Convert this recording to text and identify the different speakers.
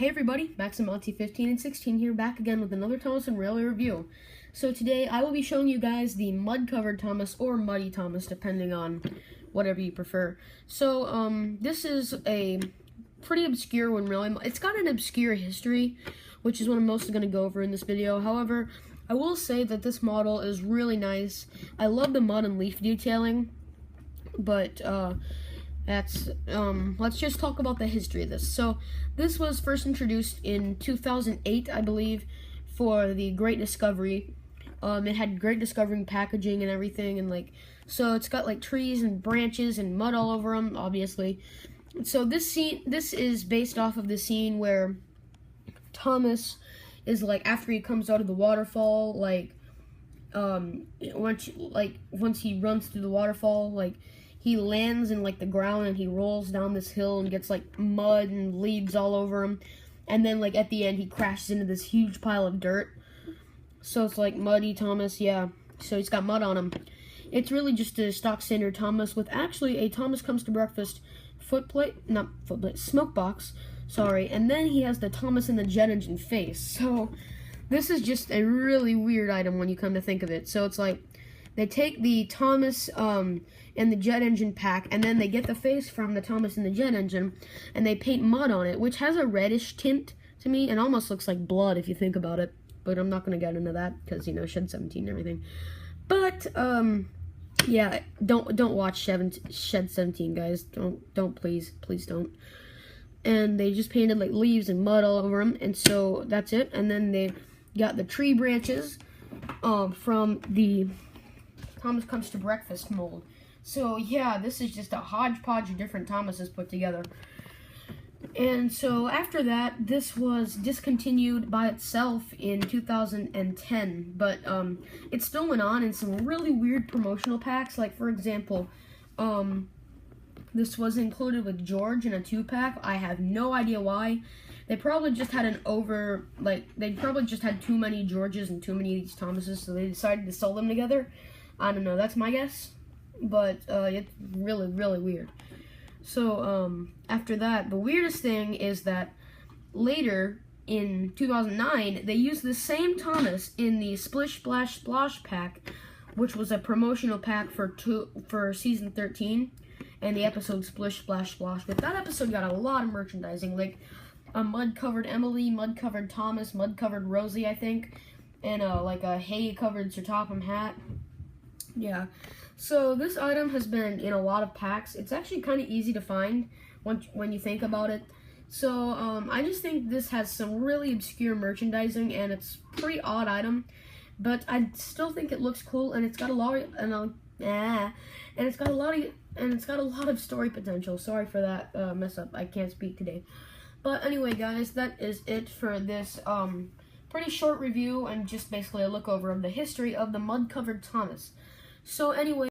Speaker 1: Hey everybody, Maximonty15 and 16 here, back again with another Thomas and Railway review. So today I will be showing you guys the mud-covered Thomas or muddy Thomas, depending on whatever you prefer. So this is a pretty obscure one, really. It's got an obscure history, which is what I'm mostly going to go over in this video. However, I will say that this model is really nice. I love the mud and leaf detailing, but let's just talk about the history of this. So this was first introduced in 2008, I believe, for the Great Discovery. It had Great Discovery packaging and everything, and so it's got trees and branches and mud all over them, obviously. So this is based off of the scene where Thomas is after he comes out of the waterfall, once he runs through the waterfall, he lands in the ground and he rolls down this hill and gets mud and leaves all over him, and then at the end he crashes into this huge pile of dirt. So it's muddy Thomas, yeah. So he's got mud on him. It's really just a stock standard Thomas with actually a Thomas Comes to Breakfast smoke box, sorry, and then he has the Thomas and the jet engine face. So this is just a really weird item when you come to think of it. So it's they take the Thomas and the jet engine pack, and then they get the face from the Thomas and the jet engine, and they paint mud on it, which has a reddish tint to me, and almost looks like blood if you think about it. But I'm not going to get into that because, Shed 17 and everything. But yeah, don't watch Shed 17, guys. Don't please don't. And they just painted leaves and mud all over them, and so that's it. And then they got the tree branches from the Thomas Comes to Breakfast mold. So yeah, this is just a hodgepodge of different Thomases put together. And so after that, this was discontinued by itself in 2010, but it still went on in some really weird promotional packs. For example, this was included with George in a 2-pack. I have no idea why. They probably just had they probably just had too many Georges and too many of these Thomases, so they decided to sell them together. I don't know, that's my guess, but it's really, really weird. So after that, the weirdest thing is that later in 2009, they used the same Thomas in the Splish Splash Splosh pack, which was a promotional pack for season 13, and the episode Splish Splash Splosh. But that episode got a lot of merchandising, a mud-covered Emily, mud-covered Thomas, mud-covered Rosie, I think, and a hay-covered Sir Topham hat. Yeah, so this item has been in a lot of packs. It's actually kind of easy to find when you think about it. So I just think this has some really obscure merchandising, and it's a pretty odd item, but I still think it looks cool, and it's got a lot of story potential. Sorry for that mess up. I can't speak today. But anyway, guys, that is it for this pretty short review and just basically a look over of the history of the mud-covered Thomas. So anyway,